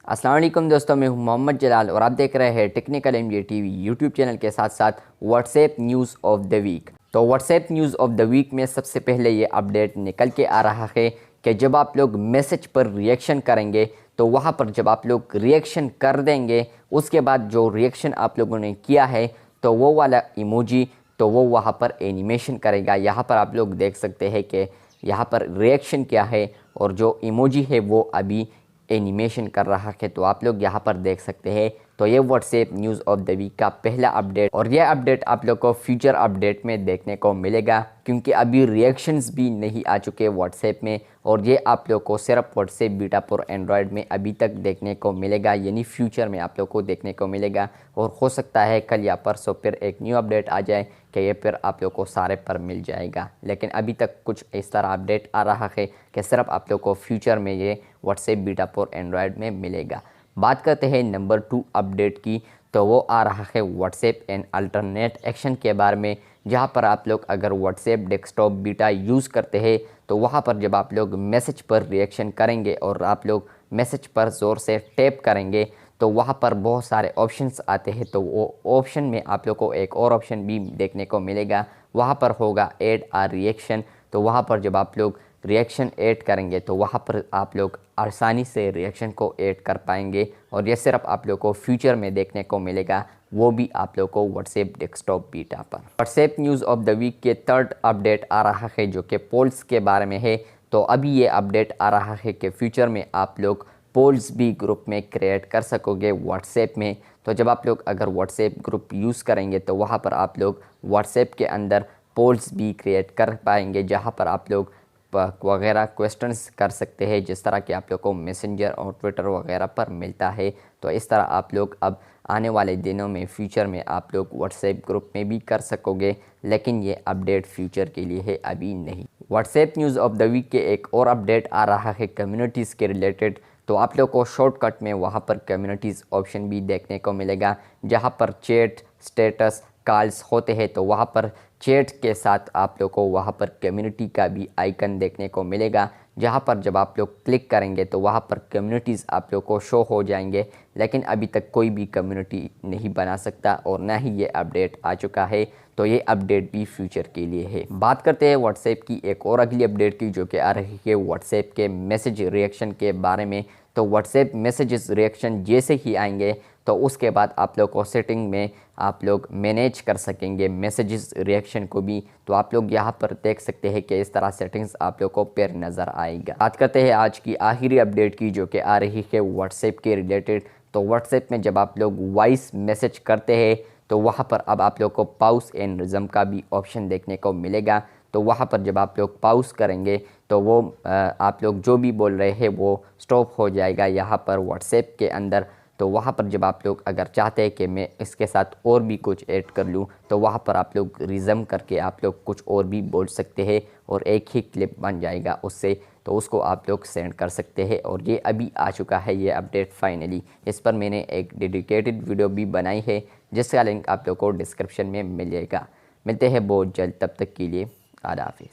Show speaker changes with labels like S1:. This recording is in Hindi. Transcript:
S1: अस्सलाम वालेकुम दोस्तों, मैं हूं मोहम्मद जलाल और आप देख रहे हैं technical MJ TV YouTube channel के साथ साथ WhatsApp news of the week. तो WhatsApp news of the week में सबसे पहले ये अपडेट निकल के आ रहा है कि जब आप लोग मैसेज पर रिएक्शन करेंगे तो वहाँ पर जब आप लोग रिएक्शन कर देंगे, उसके बाद जो रिएक्शन आप लोगों ने किया है तो वो वाला इमोजी तो वो वहाँ पर एनिमेशन करेगा। यहाँ पर आप लोग देख सकते हैं कि यहाँ पर रिएक्शन क्या है और जो इमोजी है वो अभी एनिमेशन कर रहा है, तो आप लोग यहाँ पर देख सकते हैं। तो ये WhatsApp news of the week का पहला अपडेट, और ये अपडेट आप लोग को फ्यूचर अपडेट में देखने को मिलेगा क्योंकि अभी रिएक्शंस भी नहीं आ चुके व्हाट्सएप में, और ये आप लोग को सिर्फ व्हाट्सएप बीटा पर एंड्रॉयड में अभी तक देखने को मिलेगा, यानी फ्यूचर में आप लोग को देखने को मिलेगा। और हो सकता है कल या परसों फिर एक न्यू अपडेट आ जाए कि ये फिर आप लोग को सारे पर मिल जाएगा, लेकिन अभी तक कुछ इस तरह अपडेट आ रहा है कि सिर्फ आप लोग को फ्यूचर में ये व्हाट्सएप बीटा पर एंड्रॉयड में मिलेगा। बात करते हैं नंबर 2 अपडेट की, तो वो आ रहा है व्हाट्सएप एंड अल्टरनेट एक्शन के बारे में, जहाँ पर आप लोग अगर व्हाट्सएप डेस्कटॉप बीटा यूज़ करते हैं तो वहाँ पर जब आप लोग मैसेज पर रिएक्शन करेंगे और आप लोग मैसेज पर ज़ोर से टैप करेंगे तो वहाँ पर बहुत सारे ऑप्शंस आते हैं। तो वो ऑप्शन में आप लोग को एक और ऑप्शन भी देखने को मिलेगा, वहाँ पर होगा ऐड आ रिएक्शन। तो वहाँ पर जब आप लोग रिएक्शन ऐड करेंगे तो वहाँ पर आप लोग आसानी से रिएक्शन को ऐड कर पाएंगे, और ये सिर्फ आप लोग को फ्यूचर में देखने को मिलेगा, वो भी आप लोग को व्हाट्सएप डेस्कटॉप बीटा पर। WhatsApp news of the week के थर्ड अपडेट आ रहा है जो कि पोल्स के बारे में है। तो अभी ये अपडेट आ रहा है कि फ्यूचर में आप लोग पोल्स भी ग्रुप में क्रिएट कर सकोगे व्हाट्सएप में। तो जब आप लोग अगर व्हाट्सएप ग्रुप यूज़ करेंगे तो वहाँ पर आप लोग व्हाट्सएप के अंदर पोल्स भी क्रिएट कर पाएंगे, जहाँ पर आप लोग वगैरह क्वेश्चंस कर सकते हैं, जिस तरह कि आप लोग को मैसेंजर और ट्विटर वगैरह पर मिलता है। तो इस तरह आप लोग अब आने वाले दिनों में फ्यूचर में आप लोग व्हाट्सएप ग्रुप में भी कर सकोगे, लेकिन ये अपडेट फ्यूचर के लिए है, अभी नहीं। WhatsApp news of the week के एक और अपडेट आ रहा है कम्युनिटीज़ के रिलेटेड। तो आप लोग को शॉर्टकट में वहाँ पर कम्युनिटीज़ ऑप्शन भी देखने को मिलेगा, जहाँ पर चैट, स्टेटस, कॉल्स होते हैं। तो वहाँ पर चैट के साथ आप लोग को वहाँ पर कम्युनिटी का भी आइकन देखने को मिलेगा, जहाँ पर जब आप लोग क्लिक करेंगे तो वहाँ पर कम्युनिटीज़ आप लोग को शो हो जाएंगे, लेकिन अभी तक कोई भी कम्युनिटी नहीं बना सकता और ना ही ये अपडेट आ चुका है। तो ये अपडेट भी फ्यूचर के लिए है। बात करते हैं व्हाट्सएप की एक और अगली अपडेट की, जो कि आ रही है व्हाट्सएप के मैसेज रिएक्शन के बारे में। तो व्हाट्सएप मैसेजेस रिएक्शन जैसे ही आएंगे तो उसके बाद आप लोग को सेटिंग में आप लोग मैनेज कर सकेंगे मैसेजेस रिएक्शन को भी। तो आप लोग यहाँ पर देख सकते हैं कि इस तरह सेटिंग्स आप लोग को पेयर नज़र आएगा। बात करते हैं आज की आखिरी अपडेट की, जो कि आ रही है व्हाट्सएप के रिलेटेड। तो व्हाट्सएप में जब आप लोग वॉइस मैसेज करते हैं तो वहाँ पर अब आप लोग को पॉज एंड रिज्म का भी ऑप्शन देखने को मिलेगा। तो वहाँ पर जब आप लोग पॉज करेंगे तो वो आप लोग जो भी बोल रहे हैं वो स्टॉप हो जाएगा यहाँ पर व्हाट्सएप के अंदर। तो वहाँ पर जब आप लोग अगर चाहते हैं कि मैं इसके साथ और भी कुछ ऐड कर लूँ तो वहाँ पर आप लोग रिज्म करके आप लोग कुछ और भी बोल सकते हैं और एक ही क्लिप बन जाएगा उससे। तो उसको आप लोग सेंड कर सकते हैं, और ये अभी आ चुका है ये अपडेट फाइनली। इस पर मैंने एक डेडिकेटेड वीडियो भी बनाई है, जिसका लिंक आप लोग को डिस्क्रिप्शन में मिलेगा। मिलते हैं बहुत जल्द, तब तक के लिए अल्लाह हाफिज़।